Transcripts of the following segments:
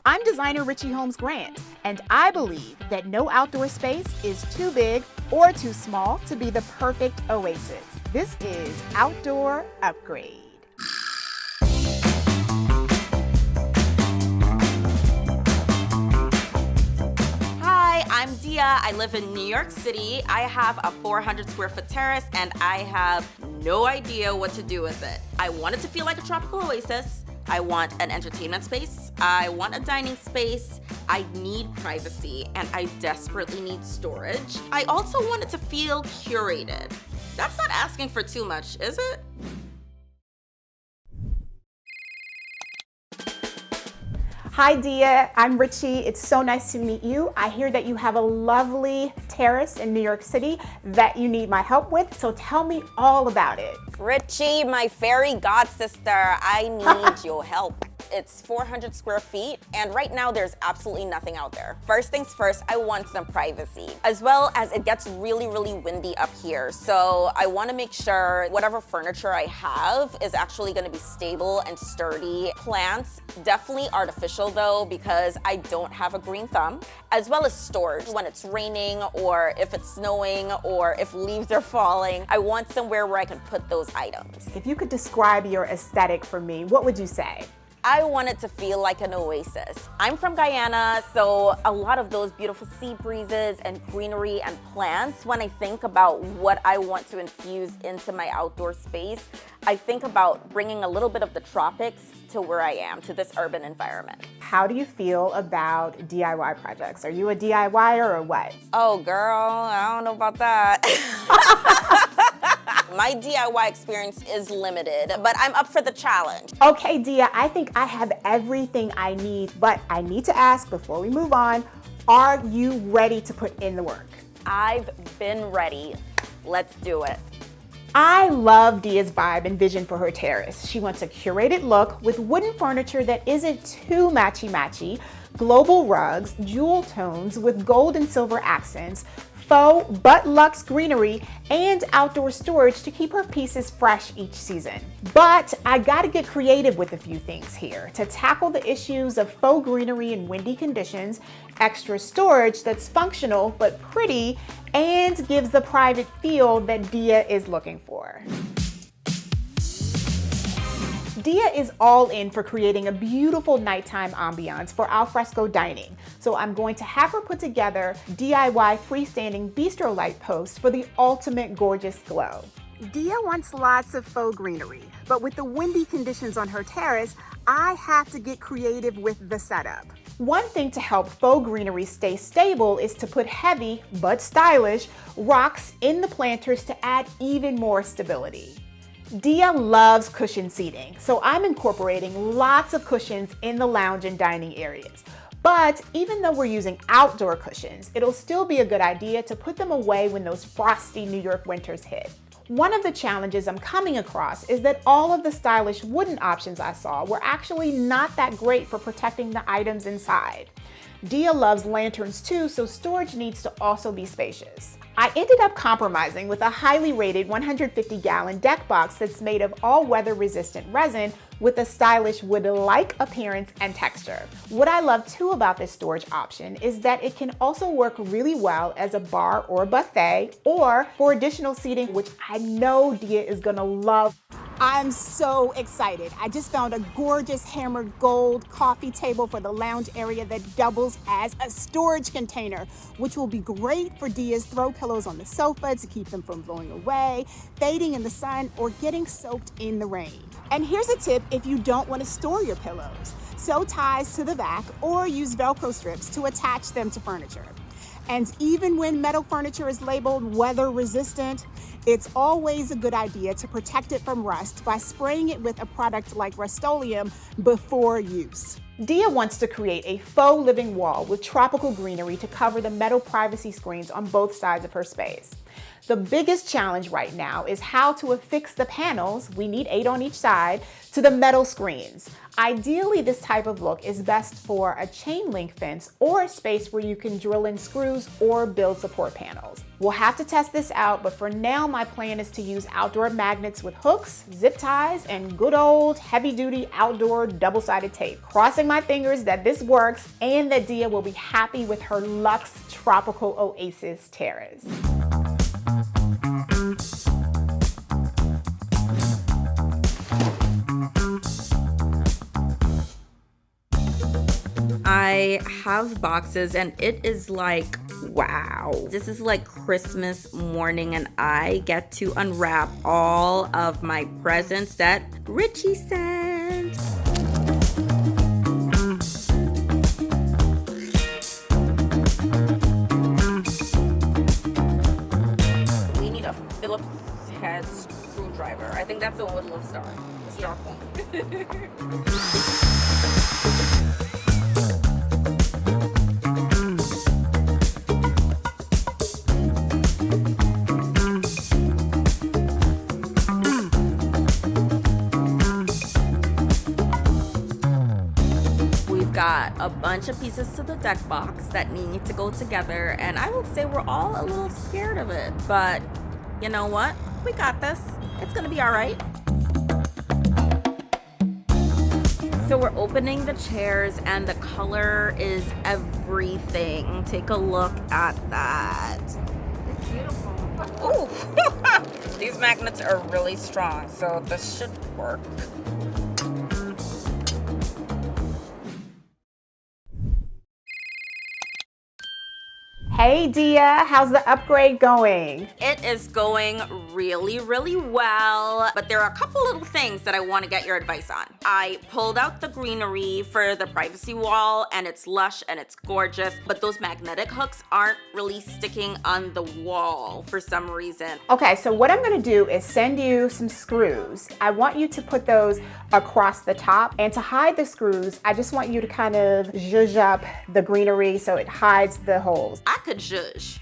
I'm designer Riche Holmes Grant, and I believe that no outdoor space is too big or too small to be the perfect oasis. This is Outdoor Upgrade. Hi, I'm Dia. I live in New York City. I have a 400 square foot terrace and I have no idea what to do with it. I want it to feel like a tropical oasis. I want an entertainment space. I want a dining space. I need privacy and I desperately need storage. I also want it to feel curated. That's not asking for too much, is it? Hi Dia, I'm Richie. It's so nice to meet you. I hear that you have a lovely terrace in New York City that you need my help with, so tell me all about it. Richie, my fairy god sister, I need your help. It's 400 square feet, and right now there's absolutely nothing out there. First things first, I want some privacy, as well as it gets really, really windy up here. So I want to make sure whatever furniture I have is actually going to be stable and sturdy. Plants, definitely artificial though, because I don't have a green thumb, as well as storage. When it's raining, or if it's snowing, or if leaves are falling, I want somewhere where I can put those items. If you could describe your aesthetic for me, what would you say? I want it to feel like an oasis. I'm from Guyana, so a lot of those beautiful sea breezes and greenery and plants, when I think about what I want to infuse into my outdoor space, I think about bringing a little bit of the tropics to where I am, to this urban environment. How do you feel about DIY projects? Are you a DIYer or what? Oh girl, I don't know about that. My DIY experience is limited, but I'm up for the challenge. Okay, Dia, I think I have everything I need, but I need to ask before we move on, are you ready to put in the work? I've been ready. Let's do it. I love Dia's vibe and vision for her terrace. She wants a curated look with wooden furniture that isn't too matchy-matchy, global rugs, jewel tones with gold and silver accents, faux but luxe greenery, and outdoor storage to keep her pieces fresh each season. But I gotta get creative with a few things here to tackle the issues of faux greenery in windy conditions, extra storage that's functional but pretty, and gives the private feel that Dia is looking for. Dia is all in for creating a beautiful nighttime ambiance for alfresco dining. So I'm going to have her put together DIY freestanding bistro light posts for the ultimate gorgeous glow. Dia wants lots of faux greenery, but with the windy conditions on her terrace, I have to get creative with the setup. One thing to help faux greenery stay stable is to put heavy, but stylish, rocks in the planters to add even more stability. Dia loves cushion seating, so I'm incorporating lots of cushions in the lounge and dining areas. But even though we're using outdoor cushions, it'll still be a good idea to put them away when those frosty New York winters hit. One of the challenges I'm coming across is that all of the stylish wooden options I saw were actually not that great for protecting the items inside. Dia loves lanterns too, so storage needs to also be spacious. I ended up compromising with a highly rated 150-gallon deck box that's made of all-weather resistant resin with a stylish wood-like appearance and texture. What I love too about this storage option is that it can also work really well as a bar or buffet, or for additional seating, which I know Dia is gonna love. I'm so excited. I just found a gorgeous hammered gold coffee table for the lounge area that doubles as a storage container, which will be great for Dia's throw pillows on the sofa to keep them from blowing away, fading in the sun, or getting soaked in the rain. And here's a tip if you don't want to store your pillows. Sew ties to the back or use Velcro strips to attach them to furniture. And even when metal furniture is labeled weather resistant, it's always a good idea to protect it from rust by spraying it with a product like Rust-Oleum before use. Dia wants to create a faux living wall with tropical greenery to cover the metal privacy screens on both sides of her space. The biggest challenge right now is how to affix the panels, we need 8 on each side, to the metal screens. Ideally, this type of look is best for a chain link fence or a space where you can drill in screws or build support panels. We'll have to test this out, but for now, my plan is to use outdoor magnets with hooks, zip ties, and good old heavy-duty outdoor double-sided tape. Crossing my fingers that this works and that Dia will be happy with her luxe tropical Oasis Terrace. I have boxes and it is like, wow. This is like Christmas morning and I get to unwrap all of my presents that Richie sent. We need a Phillips head screwdriver. I think that's the one with a little star. The star one. Got a bunch of pieces to the deck box that need to go together, and I would say we're all a little scared of it, but you know what? We got this. It's gonna be all right. So we're opening the chairs and the color is everything. Take a look at that. It's beautiful. Ooh. These magnets are really strong, so this should work. Hey Dia, how's the upgrade going? It is going really, really well, but there are a couple little things that I want to get your advice on. I pulled out the greenery for the privacy wall and it's lush and it's gorgeous, but those magnetic hooks aren't really sticking on the wall for some reason. Okay, so what I'm gonna do is send you some screws. I want you to put those across the top, and to hide the screws, I just want you to kind of zhuzh up the greenery so it hides the holes. I could zhuzh.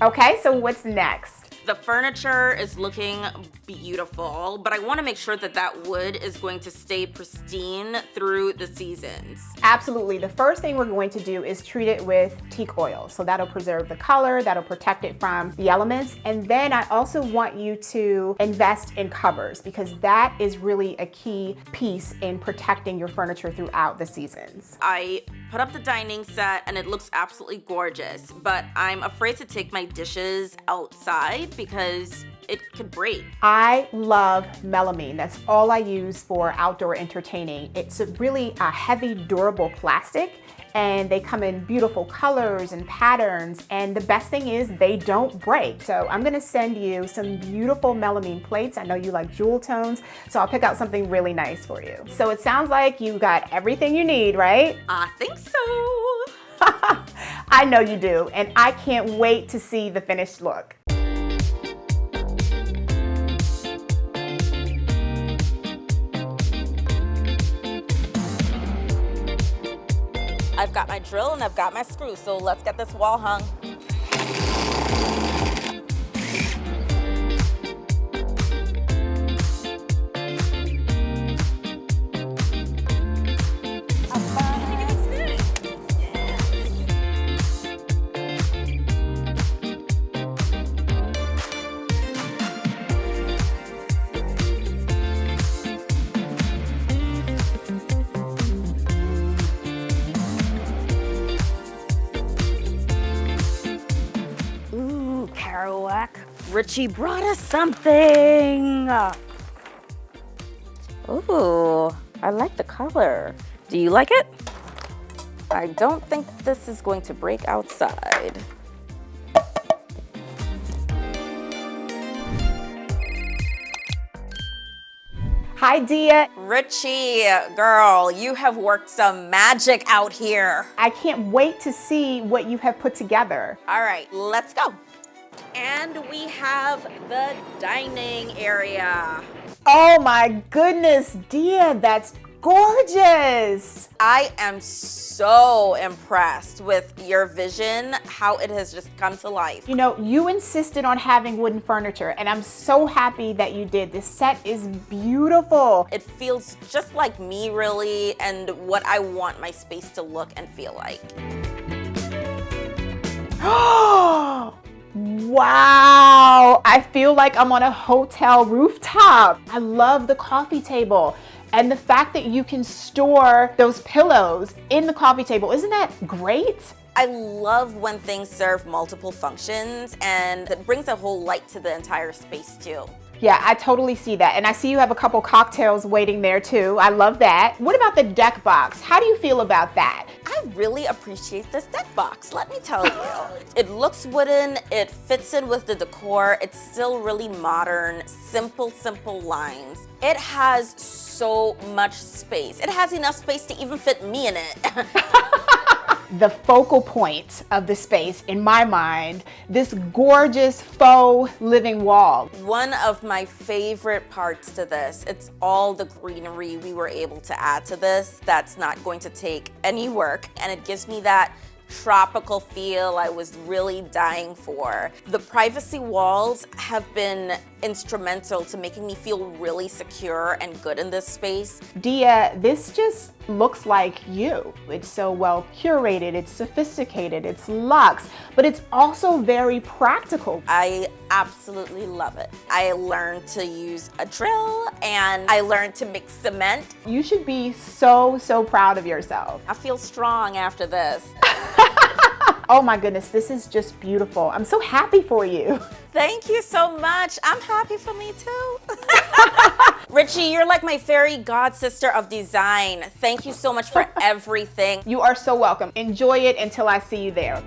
Okay, so what's next? The furniture is looking beautiful, but I want to make sure that that wood is going to stay pristine through the seasons. Absolutely. The first thing we're going to do is treat it with teak oil. So that'll preserve the color, that'll protect it from the elements. And then I also want you to invest in covers because that is really a key piece in protecting your furniture throughout the seasons. I put up the dining set and it looks absolutely gorgeous, but I'm afraid to take my dishes outside because it could break. I love melamine. That's all I use for outdoor entertaining. It's a really heavy, durable plastic, and they come in beautiful colors and patterns, and the best thing is they don't break. So I'm gonna send you some beautiful melamine plates. I know you like jewel tones, so I'll pick out something really nice for you. So it sounds like you got everything you need, right? I think so. I know you do, and I can't wait to see the finished look. I've got my drill and I've got my screw, so let's get this wall hung. Richie brought us something. Ooh, I like the color. Do you like it? I don't think this is going to break outside. Hi, Dia. Richie, girl, you have worked some magic out here. I can't wait to see what you have put together. All right, let's go. And we have the dining area. Oh my goodness, Dia, that's gorgeous. I am so impressed with your vision, how it has just come to life. You know, you insisted on having wooden furniture, and I'm so happy that you did. This set is beautiful. It feels just like me, really, and what I want my space to look and feel like. Wow, I feel like I'm on a hotel rooftop. I love the coffee table and the fact that you can store those pillows in the coffee table. Isn't that great? I love when things serve multiple functions, and it brings a whole light to the entire space too. Yeah, I totally see that. And I see you have a couple cocktails waiting there too. I love that. What about the deck box? How do you feel about that? I really appreciate this deck box, let me tell you. It looks wooden, it fits in with the decor, it's still really modern, simple lines. It has so much space. It has enough space to even fit me in it. The focal point of the space, in my mind, this gorgeous faux living wall. One of my favorite parts to this, it's all the greenery we were able to add to this. That's not going to take any work, and it gives me that tropical feel I was really dying for. The privacy walls have been instrumental to making me feel really secure and good in this space. Dia, this just looks like you. It's so well curated, it's sophisticated, it's luxe, but it's also very practical. I absolutely love it. I learned to use a drill and I learned to mix cement. You should be so proud of yourself. I feel strong after this. Oh my goodness, this is just beautiful. I'm so happy for you. Thank you so much. I'm happy for me too. Richie, you're like my fairy god sister of design. Thank you so much for everything. You are so welcome. Enjoy it until I see you there.